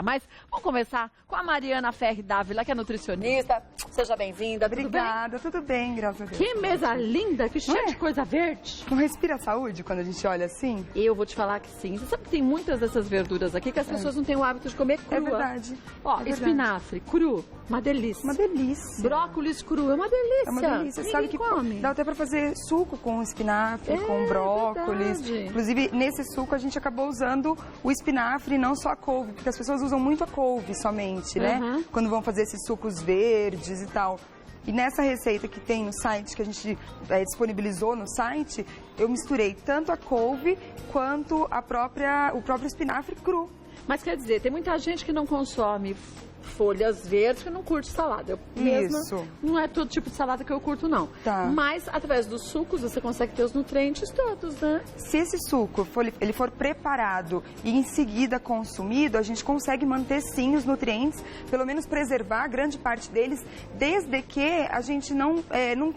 Mas vamos começar com a Mariana Ferri Dávila, que é nutricionista. Seja bem-vinda. Obrigada, tudo bem, graças a Deus. Que mesa linda, que cheia de coisa verde. Não respira saúde quando a gente olha assim? Eu vou te falar que sim. Você sabe que tem muitas dessas verduras aqui que as pessoas não têm o hábito de comer crua. É verdade. Ó, é espinafre, cru, uma delícia. Uma delícia. Brócolis cru, é uma delícia. É uma delícia. Ninguém Sabe que come. dá até pra fazer suco com espinafre, com brócolis. Verdade. Inclusive, nesse suco a gente acabou usando o espinafre e não só a couve, porque as pessoas usam muito a couve somente, né? Quando vão fazer esses sucos verdes e tal. E nessa receita que tem no site, que a gente disponibilizou no site, eu misturei tanto a couve quanto o próprio espinafre cru. Mas quer dizer, tem muita gente que não consome folhas verdes, que não curte salada. Eu mesma, não é todo tipo de salada que eu curto, não. Tá. Mas, através dos sucos, você consegue ter os nutrientes todos, né? Se esse suco ele for preparado e em seguida consumido, a gente consegue manter, sim, os nutrientes, pelo menos preservar grande parte deles, desde que a gente não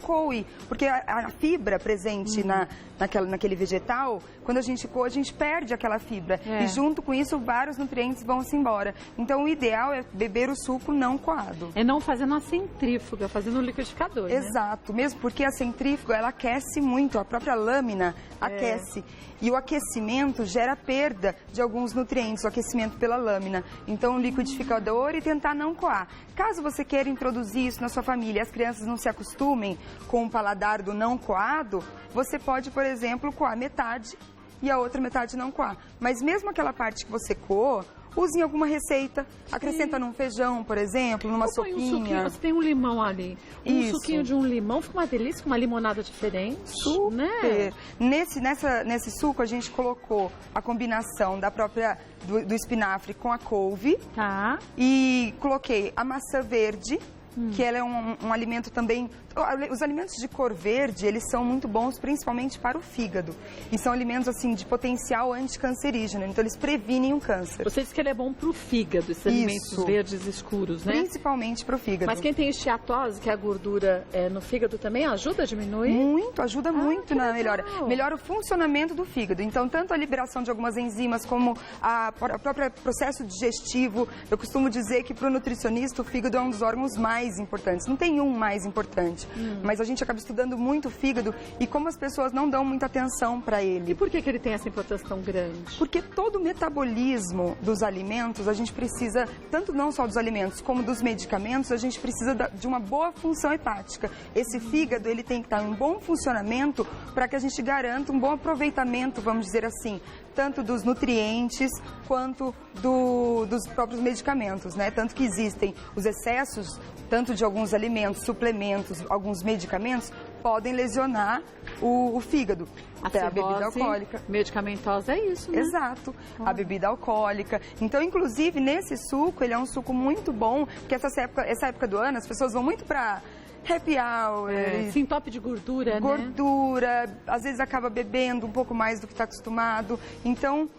coe. Porque a fibra presente naquele vegetal, quando a gente coa, a gente perde aquela fibra. E junto com isso, vários nutrientes vão-se embora. Então, o ideal é beber o suco não coado. É não fazendo a centrífuga, fazendo o liquidificador, Exato, mesmo porque a centrífuga, ela aquece muito, a própria lâmina aquece. E o aquecimento gera perda de alguns nutrientes, o aquecimento pela lâmina. Então, o liquidificador e tentar não coar. Caso você queira introduzir isso na sua família e as crianças não se acostumem com o paladar do não coado, você pode, por exemplo, coar metade e a outra metade não coar. Mas mesmo aquela parte que você coou, use em alguma receita, acrescenta num feijão, por exemplo, numa sopinha. Um suquinho, você tem um limão ali. Um suquinho de um limão, fica uma delícia, com uma limonada diferente. Super! Né? Nesse suco a gente colocou a combinação do espinafre com a couve. Tá. E coloquei a maçã verde, que ela é um alimento também... Os alimentos de cor verde, eles são muito bons, principalmente para o fígado. E são alimentos, assim, de potencial anticancerígeno. Então, eles previnem o câncer. Você disse que ele é bom para o fígado, esses alimentos verdes escuros, né? Principalmente para o fígado. Mas quem tem esteatose, que é a gordura no fígado, também ajuda a diminuir? Muito, ajuda muito na melhora. Melhora o funcionamento do fígado. Então, tanto a liberação de algumas enzimas, como o próprio processo digestivo. Eu costumo dizer que para o nutricionista, o fígado é um dos órgãos mais importantes. Não tem um mais importante. Mas a gente acaba estudando muito o fígado e como as pessoas não dão muita atenção para ele. E por que ele tem essa importância tão grande? Porque todo o metabolismo dos alimentos, a gente precisa, tanto não só dos alimentos, como dos medicamentos, a gente precisa de uma boa função hepática. Esse fígado, ele tem que estar em um bom funcionamento para que a gente garanta um bom aproveitamento, vamos dizer assim, tanto dos nutrientes quanto dos próprios medicamentos, né? Tanto que existem os excessos, tanto de alguns alimentos, suplementos, alguns medicamentos, podem lesionar o fígado. Até a bebida alcoólica. Medicamentosa é isso, né? Exato. A bebida alcoólica. Então, inclusive, nesse suco, ele é um suco muito bom, porque essa época do ano, as pessoas vão muito para happy hour. Sim, top de gordura, né? Às vezes acaba bebendo um pouco mais do que está acostumado. Então,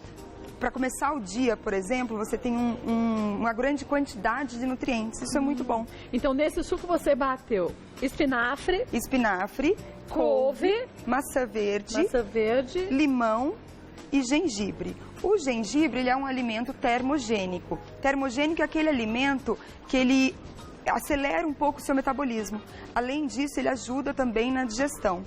para começar o dia, por exemplo, você tem uma grande quantidade de nutrientes. Isso é muito bom. Então, nesse suco você bateu espinafre, couve, maçã verde, limão e gengibre. O gengibre, ele é um alimento termogênico. Termogênico é aquele alimento que ele acelera um pouco o seu metabolismo. Além disso, ele ajuda também na digestão.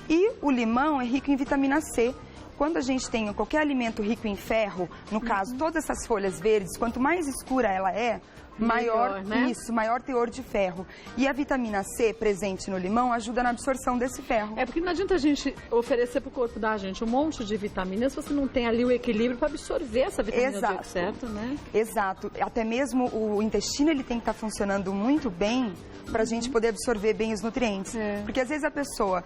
E o limão é rico em vitamina C. Quando a gente tem qualquer alimento rico em ferro, no caso, todas essas folhas verdes, quanto mais escura ela é, maior teor de ferro. E a vitamina C presente no limão ajuda na absorção desse ferro. É porque não adianta a gente oferecer para o corpo da gente um monte de vitaminas se você não tem ali o equilíbrio para absorver essa vitamina do jeito certo, né? Exato. Até mesmo o intestino, ele tem que estar funcionando muito bem para a gente poder absorver bem os nutrientes. Porque às vezes a pessoa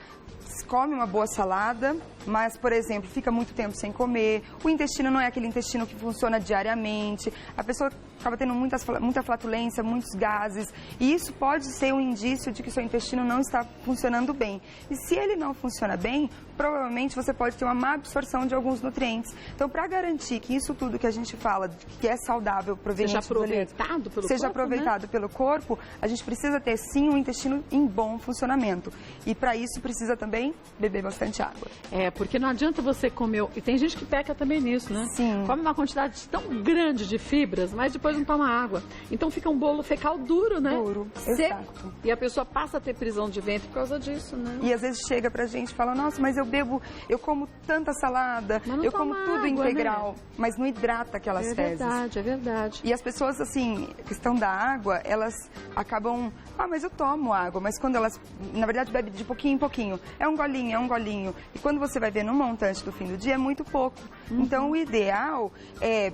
come uma boa salada, mas, por exemplo, fica muito tempo sem comer, o intestino não é aquele intestino que funciona diariamente, a pessoa acaba tendo muita flatulência, muitos gases, e isso pode ser um indício de que seu intestino não está funcionando bem. E se ele não funciona bem, provavelmente você pode ter uma má absorção de alguns nutrientes. Então, para garantir que isso tudo que a gente fala, que é saudável, proveniente seja aproveitado pelo corpo, a gente precisa ter sim um intestino em bom funcionamento. E para isso precisa também beber bastante água. Porque não adianta você comer, e tem gente que peca também nisso, né? Sim. Come uma quantidade tão grande de fibras, mas depois não toma água. Então fica um bolo fecal duro, né? Duro, seco. exato. E a pessoa passa a ter prisão de ventre por causa disso, né? E às vezes chega pra gente e fala, nossa, mas eu como tanta salada, eu como tudo integral, né? Mas não hidrata aquelas fezes. É verdade. E as pessoas, assim, questão da água, elas acabam, mas eu tomo água, mas quando elas, na verdade, bebem de pouquinho em pouquinho, é um golinho. E quando você vai ver no montante do fim do dia, é muito pouco. Então, o ideal é,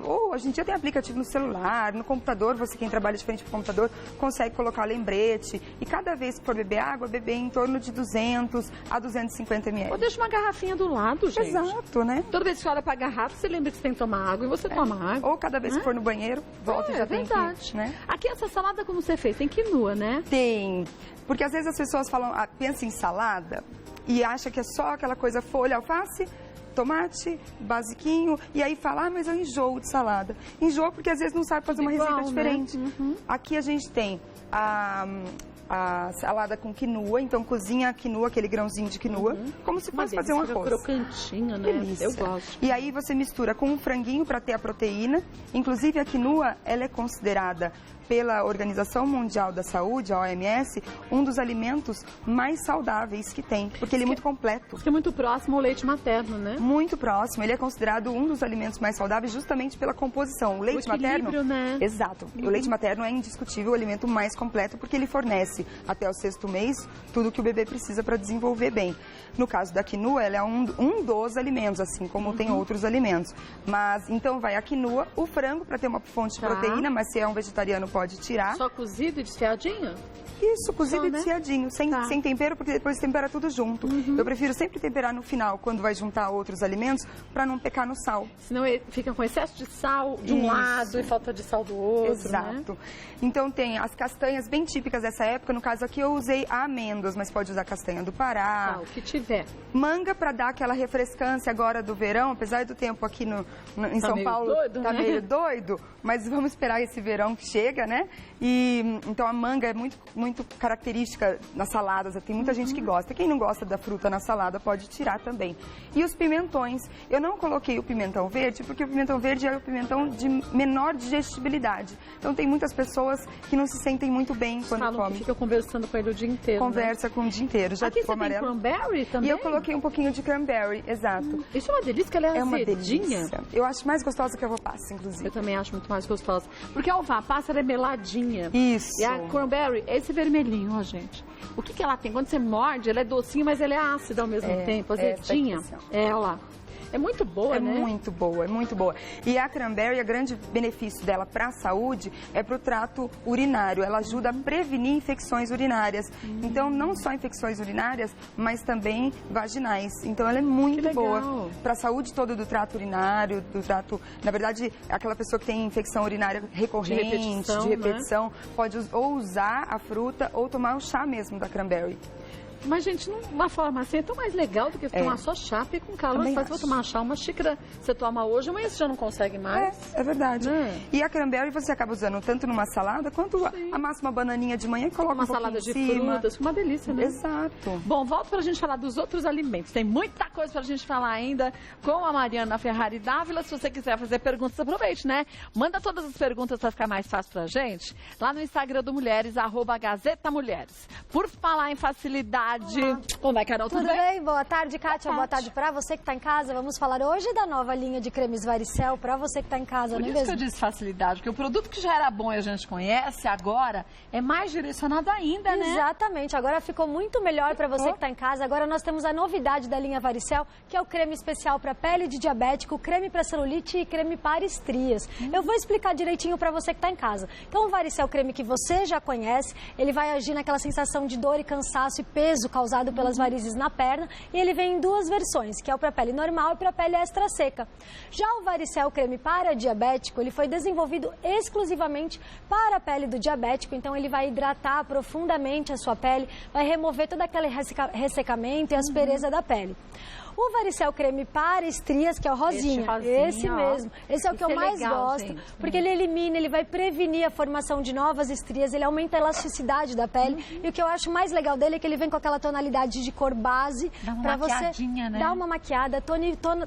ou a gente já tem aplicativo no celular, no computador, você quem trabalha de frente para o computador, consegue colocar lembrete. E cada vez que for beber água, beber em torno de 200 a 250 ml. Ou deixa uma garrafinha do lado, gente. Exato, né? Toda vez que você olha para a garrafa, você lembra que você tem que tomar água e você toma água. Ou cada vez que for no banheiro, volta e já tem que, né? Aqui essa salada como você fez, tem quinua, né? Tem. Porque às vezes as pessoas falam, pensa em salada e acha que é só aquela coisa folha, alface, tomate, basiquinho, e aí fala, mas eu enjoo de salada. Enjoo porque às vezes não sabe fazer uma receita diferente. Né? Aqui a gente tem a salada com quinua, então cozinha a quinua, aquele grãozinho de quinua, como se fosse fazer um arroz. Crocantinho, né? Delícia. Eu gosto. E aí você mistura com um franguinho para ter a proteína. Inclusive a quinua, ela é considerada pela Organização Mundial da Saúde, a OMS, um dos alimentos mais saudáveis que tem, porque ele é muito completo. Porque é muito próximo ao leite materno, né? Muito próximo. Ele é considerado um dos alimentos mais saudáveis justamente pela composição. O leite materno, né? Exato. O leite materno é indiscutível o alimento mais completo porque ele fornece até o 6º mês tudo que o bebê precisa para desenvolver bem. No caso da quinua, ela é um dos alimentos, assim como tem outros alimentos. Mas então vai a quinua, o frango para ter uma fonte de proteína, mas se é um vegetariano pode tirar. Só cozido e desfiadinho? Isso, cozido e desfiadinho, sem tempero, porque depois tempera tudo junto. Eu prefiro sempre temperar no final, quando vai juntar outros alimentos, para não pecar no sal. Senão fica com excesso de sal de um lado e falta de sal do outro, Exato. Né? Então tem as castanhas bem típicas dessa época, no caso aqui eu usei amêndoas, mas pode usar castanha do Pará. O que tiver. Manga para dar aquela refrescância agora do verão, apesar do tempo aqui em São Paulo tá meio doido, mas vamos esperar esse verão que chega, né? E então a manga é muito característica nas saladas, tem muita gente que gosta. Quem não gosta da fruta na salada pode tirar também. E os pimentões, eu não coloquei o pimentão verde, porque o pimentão verde é o pimentão de menor digestibilidade. Então tem muitas pessoas que não se sentem muito bem quando comem. Fica conversando com ele o dia inteiro. Conversa com o dia inteiro. Já aqui você tem cranberry também? E eu coloquei um pouquinho de cranberry, exato. Isso é uma delícia, que ela é uma azedinha. Delícia. Eu acho mais gostosa que a uva passa, inclusive. Eu também acho muito mais gostosa. Porque a uva passa, ela é meladinha. Isso. E a cranberry, esse vermelhinho, ó, gente. O que ela tem? Quando você morde, ela é docinha, mas ela é ácida ao mesmo tempo, azedinha. Ela. É muito boa, né? É muito boa, é muito boa. E a cranberry, o grande benefício dela para a saúde é para o trato urinário. Ela ajuda a prevenir infecções urinárias. Então, não só infecções urinárias, mas também vaginais. Então, ela é muito boa para a saúde toda do trato urinário, do trato... Na verdade, aquela pessoa que tem infecção urinária recorrente, de repetição, né? Pode ou usar a fruta ou tomar o chá mesmo da cranberry. Mas, gente, uma forma assim é tão mais legal do que tomar só chá, porque com calor você vai tomar chá, uma xícara você toma hoje, amanhã você já não consegue mais. É verdade. E a cranberry você acaba usando tanto numa salada, quanto amassa uma bananinha de manhã e coloca uma salada de frutas, uma delícia, né? Exato. Bom, volto pra gente falar dos outros alimentos. Tem muita coisa pra gente falar ainda com a Mariana Ferrari Dávila. Se você quiser fazer perguntas, aproveite, né? Manda todas as perguntas pra ficar mais fácil pra gente, lá no Instagram do Mulheres, @Gazeta Mulheres. Por falar em facilidade, como vai, Carol? Tudo bem? Boa tarde, Kátia. Boa tarde para você que está em casa. Vamos falar hoje da nova linha de cremes Varicel para você que está em casa, não é mesmo? Por isso que eu disse facilidade, porque o produto que já era bom e a gente conhece, agora é mais direcionado ainda, né? Exatamente. Agora ficou muito melhor para você que está em casa. Agora nós temos a novidade da linha Varicel, que é o creme especial para pele de diabético, creme para celulite e creme para estrias. Eu vou explicar direitinho para você que está em casa. Então, o Varicel creme que você já conhece, ele vai agir naquela sensação de dor e cansaço e peso peso causado pelas varizes na perna. E ele vem em duas versões, que é o para pele normal e para pele extra seca. Já o Varicel Creme para diabético, ele foi desenvolvido exclusivamente para a pele do diabético. Então ele vai hidratar profundamente a sua pele, vai remover todo aquele ressecamento e aspereza da pele. O Varicel Creme para estrias, que é o rosinha, esse mesmo. Esse é o que eu mais gosto, gente, porque ele elimina, ele vai prevenir a formação de novas estrias, ele aumenta a elasticidade da pele. E o que eu acho mais legal dele é que ele vem com aquela tonalidade de cor base para você dar uma maquiada,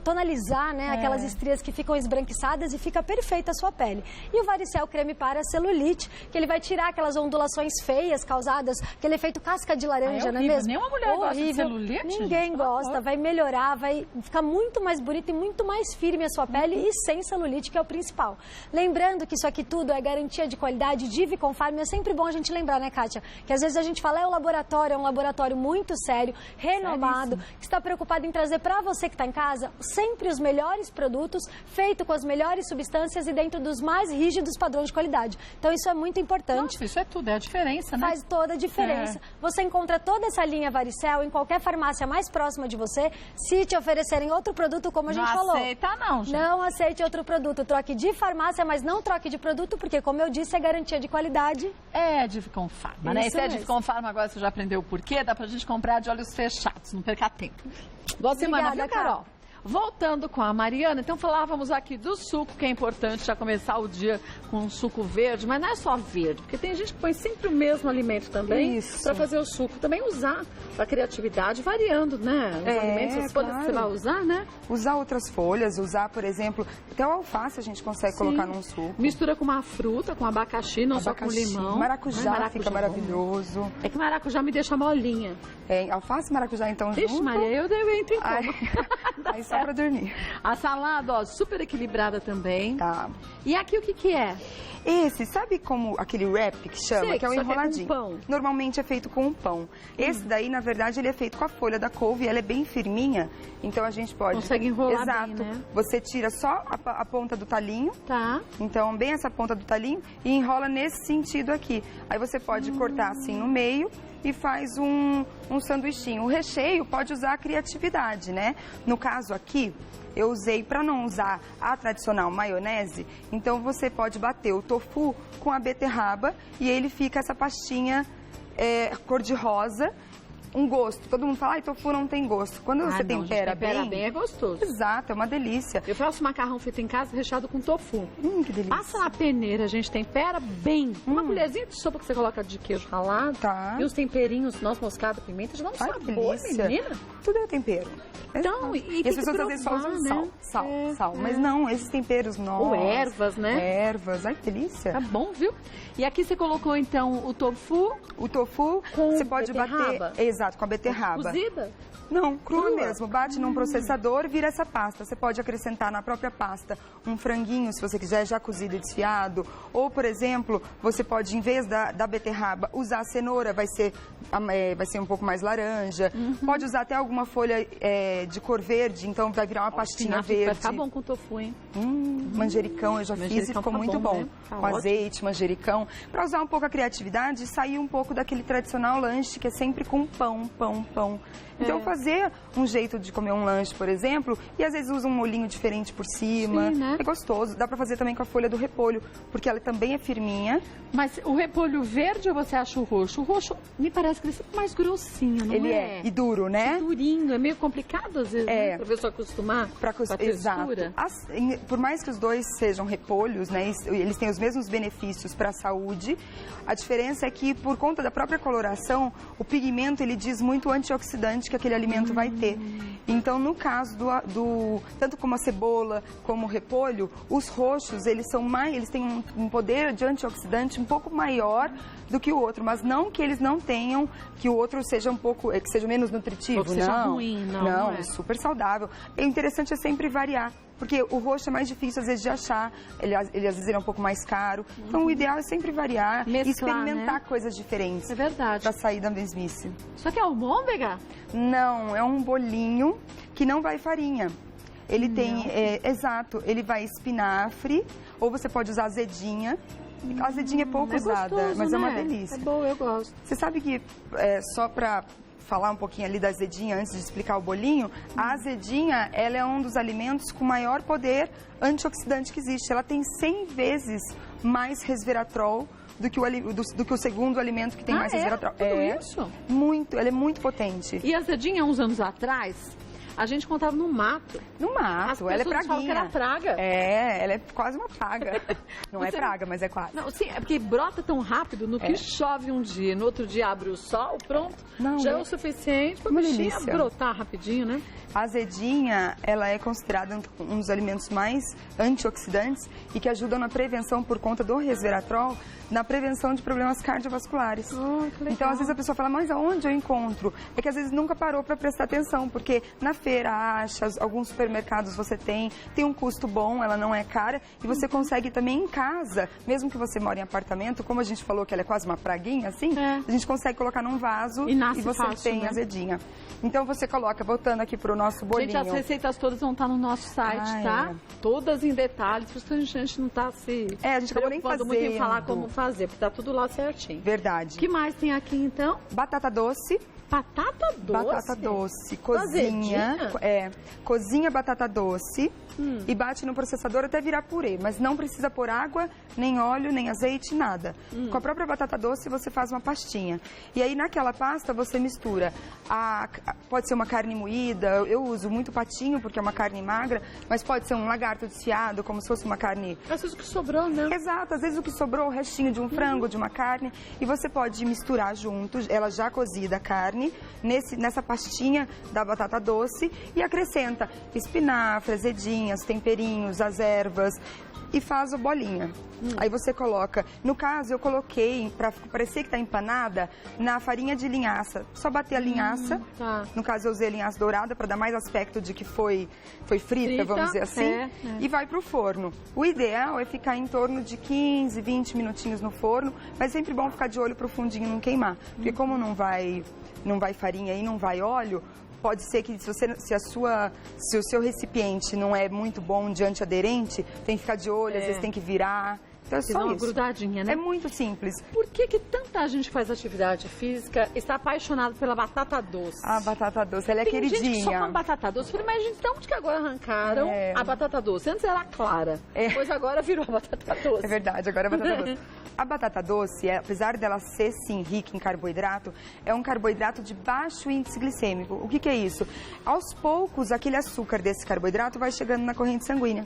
tonalizar, né, aquelas estrias que ficam esbranquiçadas e fica perfeita a sua pele. E o Varicel Creme para celulite, que ele vai tirar aquelas ondulações feias causadas, aquele efeito casca de laranja, não é mesmo? Nenhuma mulher gosta de celulite. Ninguém gosta, vai melhorar, vai ficar muito mais bonita e muito mais firme a sua pele e sem celulite, que é o principal. Lembrando que isso aqui tudo é garantia de qualidade de Viconfarm. É sempre bom a gente lembrar, né, Kátia? Que às vezes a gente fala, é um laboratório muito sério, renomado, que está preocupado em trazer para você que está em casa sempre os melhores produtos, feito com as melhores substâncias e dentro dos mais rígidos padrões de qualidade. Então isso é muito importante. Nossa, isso é tudo, é a diferença, né? Faz toda a diferença. Você encontra toda essa linha Varicel em qualquer farmácia mais próxima de você. Se te oferecerem outro produto, como a gente falou. Não aceita não, gente. Não aceite outro produto. Troque de farmácia, mas não troque de produto, porque, como eu disse, é garantia de qualidade. É de Viconfarm, né? Se é de Viconfarm, agora você já aprendeu o porquê. Dá pra gente comprar de olhos fechados, não perca tempo. Boa semana, viu, Carol? Voltando com a Mariana, então falávamos aqui do suco, que é importante já começar o dia com um suco verde, mas não é só verde, porque tem gente que põe sempre o mesmo alimento também para fazer o suco. Também usar a criatividade, variando, né? Os alimentos, as folhas que você vai usar, né? Usar outras folhas, usar, por exemplo, até o alface a gente consegue colocar num suco. Mistura com uma fruta, com abacaxi, não só com limão. Maracujá fica maravilhoso. É que maracujá me deixa molinha. Alface e maracujá, então, Vixe, junto. Maria, eu entro em coma. Aí só pra dormir. A salada, ó, super equilibrada também. Tá. E aqui o que é? Esse, sabe como aquele wrap que chama? Sei, que é o enroladinho. Com pão. Normalmente é feito com um pão. Esse daí, na verdade, ele é feito com a folha da couve, ela é bem firminha, então a gente pode... Consegue enrolar Exato. bem, né? Você tira só a ponta do talinho. Tá. Então, bem essa ponta do talinho e enrola nesse sentido aqui. Aí você pode cortar assim no meio e faz um sanduichinho. O recheio pode usar a criatividade, né? No caso aqui, eu usei, para não usar a tradicional maionese, então você pode bater o tofu com a beterraba e ele fica essa pastinha cor-de-rosa. Um gosto. Todo mundo fala, tofu não tem gosto. Quando você tempera bem... é gostoso. Exato, é uma delícia. Eu faço macarrão feito em casa recheado com tofu. Que delícia. Passa na peneira, a gente tempera bem. Uma colherzinha de sopa que você coloca de queijo ralado. Tá. E os temperinhos, noz moscada, pimenta, já dá um sabor, delícia. Menina. Tudo é tempero. Então, e as pessoas às vezes só usam sal. Mas não, esses temperos novos. Ou ervas, né? Ervas, ai que delícia. Tá bom, viu? E aqui você colocou então o tofu. O tofu, você pode beterraba. bater. Exato, com a beterraba. Cozida? Não, crua mesmo. Bate num processador, vira essa pasta. Você pode acrescentar na própria pasta um franguinho, se você quiser, já cozido e desfiado. Ou, por exemplo, você pode, em vez da beterraba, usar a cenoura, vai ser um pouco mais laranja. Pode usar até alguma folha de cor verde, então vai virar uma pastinha verde. Vai ficar bom com tofu, hein? Manjericão, eu já fiz e ficou muito bom. Né? Com azeite, manjericão. Para usar um pouco a criatividade e sair um pouco daquele tradicional lanche que é sempre com pão. Então, fazer um jeito de comer um lanche, por exemplo, e às vezes usa um molhinho diferente por cima. Sim, né? É gostoso. Dá pra fazer também com a folha do repolho, porque ela também é firminha. Mas o repolho verde ou você acha o roxo? O roxo me parece que ele é mais grossinho, não é? Ele é. E duro, né? Durinho. É meio complicado às vezes, né? Pra pessoa acostumar com a textura. Exato. Por mais que os dois sejam repolhos, né? Eles têm os mesmos benefícios para a saúde. A diferença é que, por conta da própria coloração, o pigmento, ele diz muito antioxidante que aquele alimento vai ter. Então, no caso tanto como a cebola como o repolho, os roxos, eles têm um poder de antioxidante um pouco maior do que o outro, mas não que eles não tenham, que o outro seja que seja menos nutritivo, ou que seja ruim, não é super saudável. E o interessante é sempre variar, porque o roxo é mais difícil às vezes de achar, ele às vezes é um pouco mais caro, então o ideal é sempre variar e experimentar coisas diferentes. É verdade. Pra sair da mesmice. Só que é almôndega? Não, é um bolinho que não vai farinha. Ele tem, exato, ele vai espinafre, ou você pode usar azedinha. A azedinha é pouco usada, gostoso, mas né? é uma delícia. É bom, eu gosto. Você sabe que só pra falar um pouquinho ali da azedinha antes de explicar o bolinho. A azedinha, ela é um dos alimentos com maior poder antioxidante que existe. Ela tem 100 vezes mais resveratrol do que o segundo alimento que tem mais resveratrol. Isso? Muito, ela é muito potente. E a azedinha, uns anos atrás, a gente contava no mato. No mato, ela é praguinha. Falam que era praga. Ela é quase uma praga. Não é praga, mas é quase. Não, sim, é porque brota tão rápido, no que chove um dia, no outro dia abre o sol, pronto. Já é o suficiente para a bichinha brotar rapidinho, né? A azedinha, ela é considerada um dos alimentos mais antioxidantes e que ajudam na prevenção, por conta do resveratrol, na prevenção de problemas cardiovasculares. Então, às vezes a pessoa fala, mas aonde eu encontro? É que às vezes nunca parou para prestar atenção, porque na feira acha, alguns supermercados você tem um custo bom, ela não é cara, e você consegue também em casa, mesmo que você mora em apartamento, como a gente falou que ela é quase uma praguinha, assim, a gente consegue colocar num vaso e você fácil, tem azedinha. Então você coloca, voltando aqui pro nosso bolinho. Gente, as receitas todas vão estar no nosso site, tá? Todas em detalhes, por isso que a gente não tá se a gente acabou nem fazendo muito em falar como fazer, porque tá tudo lá certinho. Verdade. O que mais tem aqui, então? Batata doce. Batata doce? Batata doce, cozinha. Cozinha batata doce e bate no processador até virar purê, mas não precisa pôr água, nem óleo, nem azeite, nada. Com a própria batata doce você faz uma pastinha. E aí naquela pasta você mistura, pode ser uma carne moída, eu uso muito patinho porque é uma carne magra, mas pode ser um lagarto desfiado, como se fosse uma carne... Às vezes o que sobrou, né? Exato, às vezes o que sobrou, o restinho de um frango, de uma carne, e você pode misturar junto, ela já cozida a carne, nessa pastinha da batata doce e acrescenta espinafre, azedinhas, temperinhos, as ervas e faz a bolinha. Aí você coloca, no caso eu coloquei, para parecer que está empanada, na farinha de linhaça. Só bater a linhaça, no caso eu usei a linhaça dourada para dar mais aspecto de que foi frita, vamos dizer assim, e vai para o forno. O ideal é ficar em torno de 15, 20 minutinhos no forno, mas é sempre bom ficar de olho para o fundinho não queimar, porque como não vai farinha e não vai óleo, pode ser que se o seu recipiente não é muito bom de antiaderente, tem que ficar de olho, às vezes tem que virar. Então é só uma isso. grudadinha, né? É muito simples. Por que tanta gente faz atividade física está apaixonado pela batata doce? A batata doce, ela é queridinha. Tem gente que só come batata doce. Eu falei, mas gente, de onde que agora arrancaram a batata doce? Antes era clara, depois agora virou a batata doce. É verdade, agora é a batata doce. A batata doce, apesar dela ser, sim, rica em carboidrato, é um carboidrato de baixo índice glicêmico. O que é isso? Aos poucos, aquele açúcar desse carboidrato vai chegando na corrente sanguínea.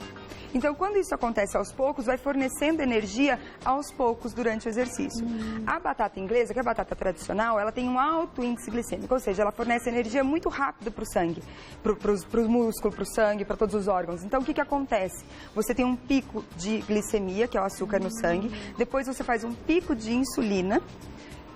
Então, quando isso acontece aos poucos, vai fornecendo energia aos poucos durante o exercício. A batata inglesa, que é a batata tradicional, ela tem um alto índice glicêmico, ou seja, ela fornece energia muito rápido para o sangue, para o músculo, para o sangue, para todos os órgãos. Então, o que acontece? Você tem um pico de glicemia, que é o açúcar no sangue, depois você faz um pico de insulina,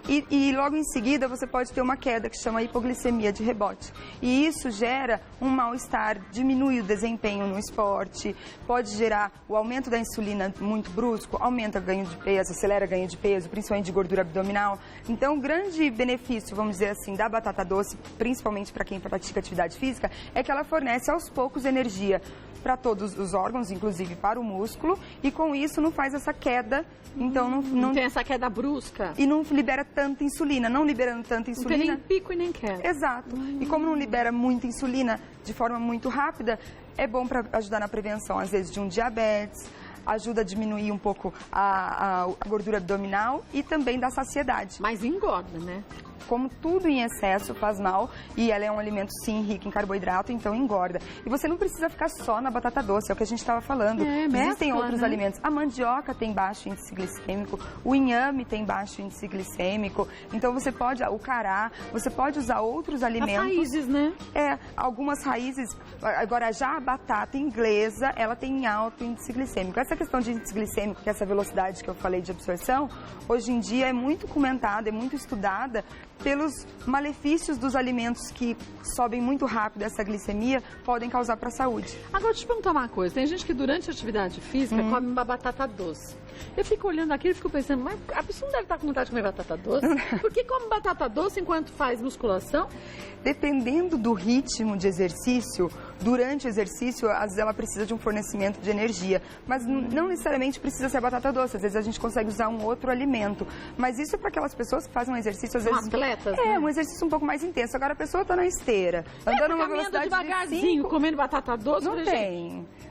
e logo em seguida você pode ter uma queda que chama hipoglicemia de rebote. E isso gera um mal-estar, diminui o desempenho no esporte, pode gerar o aumento da insulina muito brusco, aumenta o ganho de peso, acelera o ganho de peso, principalmente de gordura abdominal. Então, o grande benefício, vamos dizer assim, da batata doce, principalmente para quem pratica atividade física, é que ela fornece aos poucos energia para todos os órgãos, inclusive para o músculo, e com isso não faz essa queda, então não tem essa queda brusca. E não libera tanta insulina, não liberando tanta insulina. Não tem nem pico e nem queda. Exato. E como não libera muita insulina de forma muito rápida, é bom para ajudar na prevenção, às vezes, de um diabetes, ajuda a diminuir um pouco a gordura abdominal e também da saciedade. Mas engorda, né? Como tudo em excesso faz mal, e ela é um alimento, sim, rico em carboidrato, então engorda. E você não precisa ficar só na batata doce, é o que a gente estava falando. Existem outros alimentos. A mandioca tem baixo índice glicêmico, o inhame tem baixo índice glicêmico, então você pode, o cará, você pode usar outros alimentos. As raízes, né? Algumas raízes. Agora, já a batata inglesa, ela tem alto índice glicêmico. Essa questão de índice glicêmico, que é essa velocidade que eu falei de absorção, hoje em dia é muito comentada, é muito estudada, pelos malefícios dos alimentos que sobem muito rápido essa glicemia, podem causar para a saúde. Agora, deixa eu te perguntar uma coisa. Tem gente que durante a atividade física come uma batata doce. Eu fico olhando aquilo e fico pensando, mas a pessoa não deve estar com vontade de comer batata doce? Por que come batata doce enquanto faz musculação? Dependendo do ritmo de exercício, durante o exercício, às vezes ela precisa de um fornecimento de energia. Mas não necessariamente precisa ser a batata doce, às vezes a gente consegue usar um outro alimento. Mas isso é para aquelas pessoas que fazem um exercício, às vezes... atletas, né? É, um exercício um pouco mais intenso. Agora a pessoa está na esteira, andando numa velocidade devagarzinho, comendo batata doce.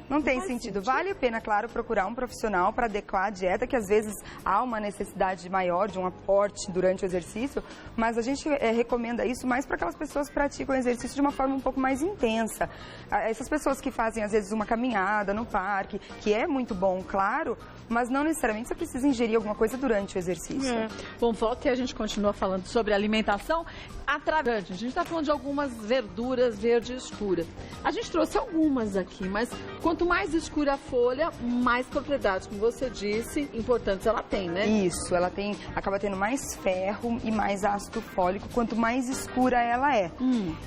Não tem sentido. Vale a pena, claro, procurar um profissional para adequar a dieta, que às vezes há uma necessidade maior de um aporte durante o exercício, mas a gente recomenda isso mais para aquelas pessoas que praticam o exercício de uma forma um pouco mais intensa. Essas pessoas que fazem, às vezes, uma caminhada no parque, que é muito bom, claro, mas não necessariamente você precisa ingerir alguma coisa durante o exercício. Bom, volta e a gente continua falando sobre alimentação através. A gente está falando de algumas verduras verde escura. A gente trouxe algumas aqui, mas quanto mais escura a folha, mais propriedades, como você disse, importantes ela tem, né? Isso, ela acaba tendo mais ferro e mais ácido fólico, quanto mais escura ela é.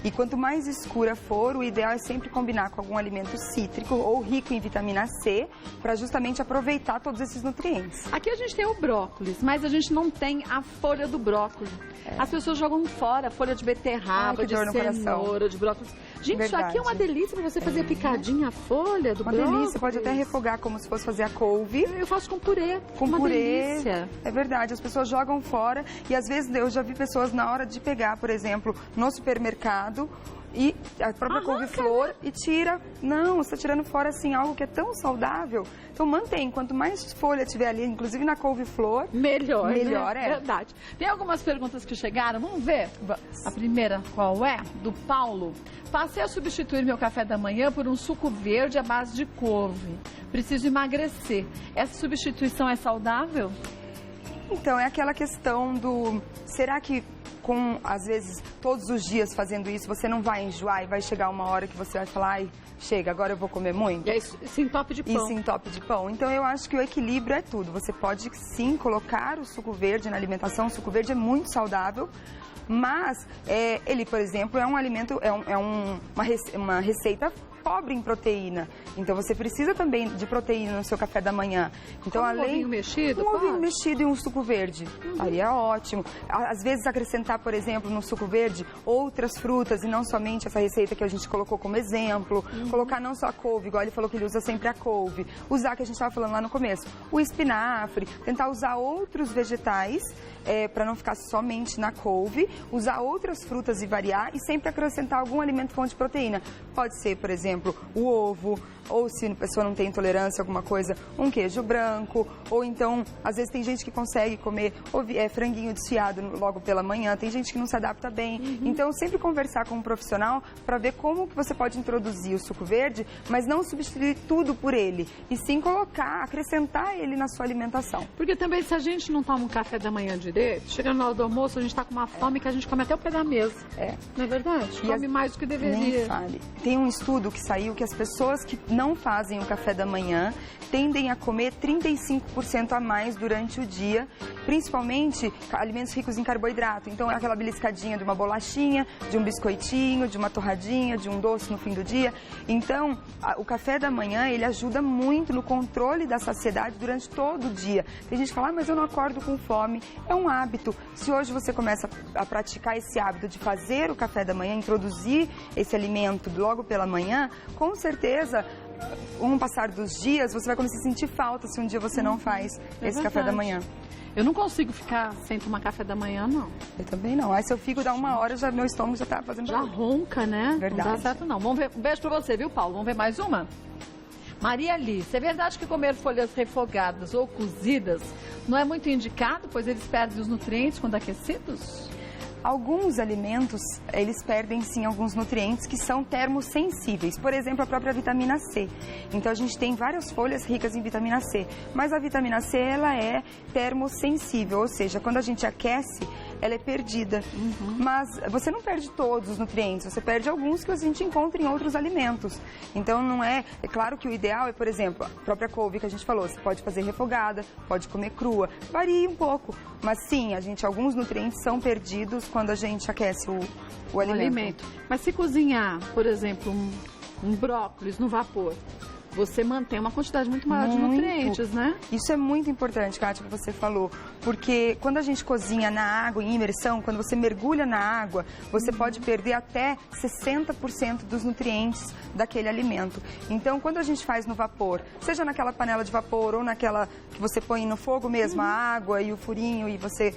E quanto mais escura for, o ideal é sempre combinar com algum alimento cítrico ou rico em vitamina C, para justamente aproveitar todos esses nutrientes. Aqui a gente tem o brócolis, mas a gente não tem a folha do brócolis. As pessoas jogam fora a folha de beterraba, de cenoura, de brócolis. Gente, isso aqui é uma delícia para você fazer picadinha a folha do brócolis. Uma delícia, pode até refogar como se fosse fazer a couve. Eu faço com purê. Com uma purê. Delícia. É verdade, as pessoas jogam fora e às vezes eu já vi pessoas na hora de pegar, por exemplo, no supermercado, e a própria couve-flor e tira. Não, você está tirando fora assim algo que é tão saudável. Então mantém, quanto mais folha tiver ali, inclusive na couve-flor, melhor né? É verdade. Tem algumas perguntas que chegaram, vamos ver? A primeira, qual é? Do Paulo. Passei a substituir meu café da manhã por um suco verde à base de couve. Preciso emagrecer. Essa substituição é saudável? Então, é aquela questão do... Será que às vezes, todos os dias fazendo isso, você não vai enjoar e vai chegar uma hora que você vai falar, ai, chega, agora eu vou comer muito? E é isso em top de pão. Isso em top de pão. Então, eu acho que o equilíbrio é tudo. Você pode, sim, colocar o suco verde na alimentação. O suco verde é muito saudável, mas ele, por exemplo, é um alimento, uma receita pobre em proteína. Então, você precisa também de proteína no seu café da manhã. Então, um ovinho mexido? Um ovinho mexido e um suco verde. Aí é ótimo. Às vezes, acrescentar, por exemplo, no suco verde, outras frutas e não somente essa receita que a gente colocou como exemplo. Colocar não só a couve, igual ele falou que ele usa sempre a couve. Usar, que a gente estava falando lá no começo, o espinafre. Tentar usar outros vegetais para não ficar somente na couve. Usar outras frutas e variar e sempre acrescentar algum alimento fonte de proteína. Pode ser, por exemplo, o ovo, ou se a pessoa não tem intolerância a alguma coisa, um queijo branco, ou então, às vezes tem gente que consegue comer franguinho desfiado logo pela manhã, tem gente que não se adapta bem. Então, sempre conversar com um profissional para ver como que você pode introduzir o suco verde, mas não substituir tudo por ele, e sim acrescentar ele na sua alimentação. Porque também, se a gente não toma um café da manhã direito, chegando na hora do almoço, a gente está com uma fome que a gente come até o pé da mesa. Não é verdade? Come mais do que deveria. Nem fale. Tem um estudo que saiu que as pessoas que não fazem o café da manhã tendem a comer 35% a mais durante o dia, principalmente alimentos ricos em carboidrato. Então, é aquela beliscadinha de uma bolachinha, de um biscoitinho, de uma torradinha, de um doce no fim do dia. Então, o café da manhã, ele ajuda muito no controle da saciedade durante todo o dia. Tem gente que fala, mas eu não acordo com fome. É um hábito. Se hoje você começa a praticar esse hábito de fazer o café da manhã, introduzir esse alimento logo pela manhã, com certeza, com o passar dos dias, você vai começar a sentir falta se um dia você não faz esse café da manhã. Eu não consigo ficar sem tomar café da manhã, não. Eu também não. Aí se eu fico, dá uma hora, meu estômago já tá fazendo barulho. Já ronca, né? Verdade. Não dá certo, não. Vamos ver. Um beijo pra você, viu, Paulo? Vamos ver mais uma? Maria Alice, é verdade que comer folhas refogadas ou cozidas não é muito indicado, pois eles perdem os nutrientes quando aquecidos? Alguns alimentos, eles perdem sim alguns nutrientes que são termosensíveis, por exemplo, a própria vitamina C. Então a gente tem várias folhas ricas em vitamina C, mas a vitamina C ela é termosensível, ou seja, quando a gente aquece, ela é perdida. Mas você não perde todos os nutrientes, você perde alguns que a gente encontra em outros alimentos. Então não é claro que o ideal é, por exemplo, a própria couve que a gente falou, você pode fazer refogada, pode comer crua, varia um pouco, mas sim, alguns nutrientes são perdidos quando a gente aquece o alimento. Mas se cozinhar, por exemplo, um brócolis no vapor, você mantém uma quantidade muito maior de nutrientes, né? Isso é muito importante, Kátia, que você falou, porque quando a gente cozinha na água, em imersão, quando você mergulha na água, você pode perder até 60% dos nutrientes daquele alimento. Então, quando a gente faz no vapor, seja naquela panela de vapor ou naquela que você põe no fogo mesmo, a água e o furinho, e você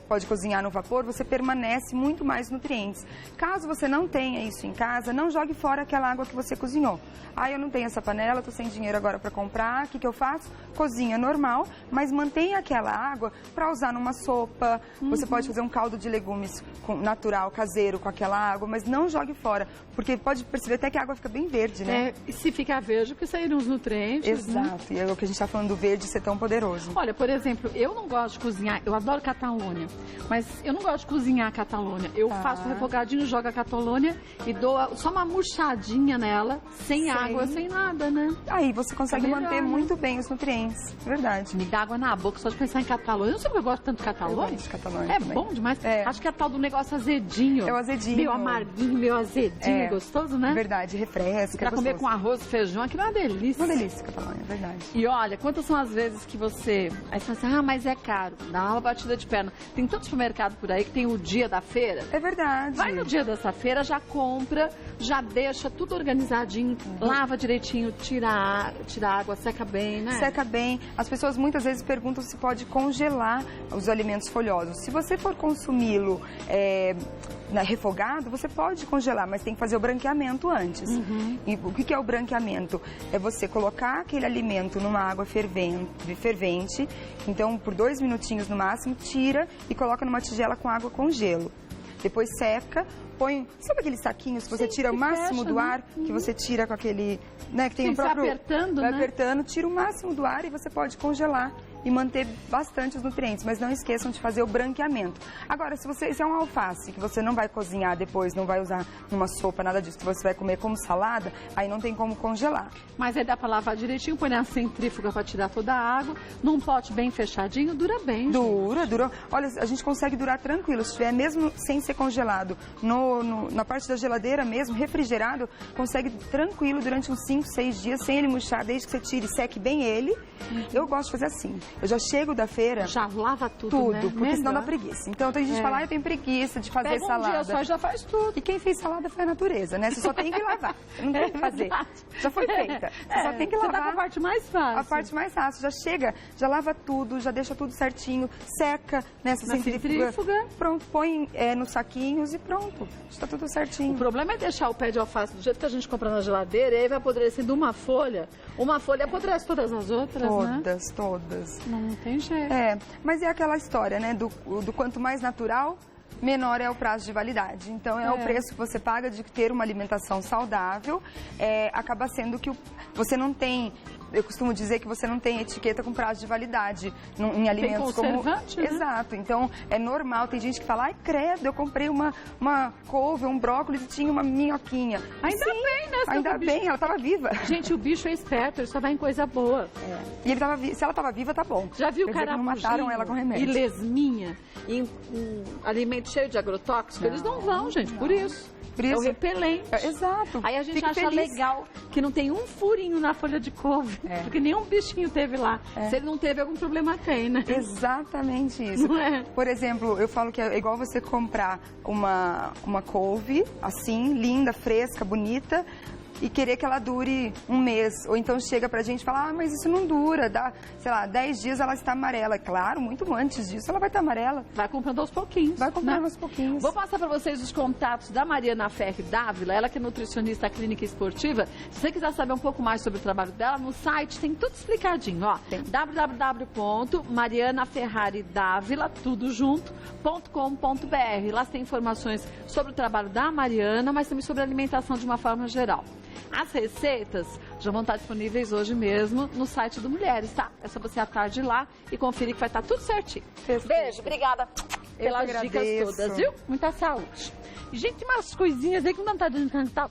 pode cozinhar no vapor, você permanece muito mais nutrientes. Caso você não tenha isso em casa, não jogue fora aquela água que você cozinhou. Ah, eu não tenho essa panela, estou sem dinheiro agora para comprar, o que eu faço? Cozinha normal, mas mantenha aquela água para usar numa sopa. Você pode fazer um caldo de legumes natural, caseiro, com aquela água, mas não jogue fora, porque pode perceber até que a água fica bem verde, né? E se ficar verde, porque saíram os nutrientes. Exato, e é o que a gente está falando do verde ser tão poderoso. Olha, por exemplo, eu não gosto de cozinhar, eu adoro Catalônia, mas eu não gosto de cozinhar a Catalônia. Eu faço refogadinho, jogo a Catalônia e dou só uma murchadinha nela, sem água, sem nada, né? Aí você consegue manter muito bem os nutrientes, verdade. Me dá água na boca só de pensar em Catalônia. Eu não sei porque eu gosto tanto de Catalônia. Eu gosto de Catalônia é também. Bom demais. Acho que é tal do negócio azedinho. É o azedinho. Meio amarguinho, meio azedinho, gostoso, né? Verdade, refresca. Pra comer com arroz e feijão, aquilo é uma delícia. Uma delícia, Catalônia, verdade. E olha, quantas são as vezes que você... Aí você fala assim, mas é caro. Dá uma batida de perna. Tem tanto supermercado por aí que tem o dia da feira. É verdade. Vai no dia dessa feira, já compra, já deixa tudo organizadinho, lava direitinho, tira a água, seca bem, né? Seca bem. As pessoas muitas vezes perguntam se pode congelar os alimentos folhosos. Se você for consumi-lo refogado, você pode congelar, mas tem que fazer o branqueamento antes. E o que é o branqueamento? É você colocar aquele alimento numa água fervente, então por 2 minutinhos no máximo, tira e coloca numa tigela com água com gelo. Depois seca, põe... Sabe aqueles saquinhos que você tira o máximo do ar? Que você tira com aquele... Né, que tem o próprio... Vai apertando, vai apertando, tira o máximo do ar e você pode congelar e manter bastante os nutrientes, mas não esqueçam de fazer o branqueamento. Agora, se é um alface que você não vai cozinhar depois, não vai usar numa sopa, nada disso, que você vai comer como salada, aí não tem como congelar. Mas aí dá pra lavar direitinho, põe na centrífuga pra tirar toda a água, num pote bem fechadinho, dura bem. Dura. Olha, a gente consegue durar tranquilo, se tiver mesmo sem ser congelado, na parte da geladeira mesmo, refrigerado, consegue tranquilo durante uns 5, 6 dias, sem ele murchar, desde que você tire e seque bem ele. Eu gosto de fazer assim. Eu já chego da feira... Já lava tudo, né? Porque senão dá preguiça. Então tem gente que fala, eu tenho preguiça de fazer salada. Pega um dia só, já faz tudo. E quem fez salada foi a natureza, né? Você só tem que lavar. Você não tem que fazer. Já foi feita. Você só tem que lavar. Você tá com a parte mais fácil. A parte mais fácil. Já chega, já lava tudo, já deixa tudo certinho, seca nessa centrífuga. Pronto, põe nos saquinhos e pronto. Está tudo certinho. O problema é deixar o pé de alface do jeito que a gente compra na geladeira e aí vai apodrecendo uma folha apodrece todas as outras, né? Todas. Não tem jeito. Mas é aquela história, né? Do quanto mais natural, menor é o prazo de validade. Então, é o preço que você paga de ter uma alimentação saudável. Acaba sendo que você não tem... Eu costumo dizer que você não tem etiqueta com prazo de validade em alimentos como... Né? Exato. Então, é normal. Tem gente que fala, ai, credo, eu comprei uma couve, um brócolis e tinha uma minhoquinha. Ainda bem, né? Ainda bem, ela estava viva. Gente, o bicho é esperto, ele só vai em coisa boa. E ele se ela estava viva, tá bom. Já viu o cara não mataram ela com remédio. E lesminha, em alimento cheio de agrotóxico? Eles não vão, gente, por isso. É o repelente. Exato. Aí a gente acha legal que não tem um furinho na folha de couve, porque nenhum bichinho teve lá. Se ele não teve, algum problema tem, né? Exatamente isso. Não é? Por exemplo, eu falo que é igual você comprar uma couve, assim, linda, fresca, bonita, e querer que ela dure um mês. Ou então chega pra gente e fala, mas isso não dura, dá, sei lá, 10 dias ela está amarela. Claro, muito antes disso ela vai estar amarela. Vai comprando aos pouquinhos. Vai comprando aos pouquinhos. Vou passar pra vocês os contatos da Mariana Ferri Dávila, ela que é nutricionista clínica esportiva. Se você quiser saber um pouco mais sobre o trabalho dela, no site tem tudo explicadinho, ó. www.marianaferraridavila, tudo junto.com.br. Lá tem informações sobre o trabalho da Mariana, mas também sobre a alimentação de uma forma geral. As receitas já vão estar disponíveis hoje mesmo no site do Mulheres, tá? É só você à tarde ir lá e conferir que vai estar tudo certinho. Beijo, obrigada pelas dicas todas, viu? Muita saúde. Gente, tem umas coisinhas aí que não dá vontade de cantar.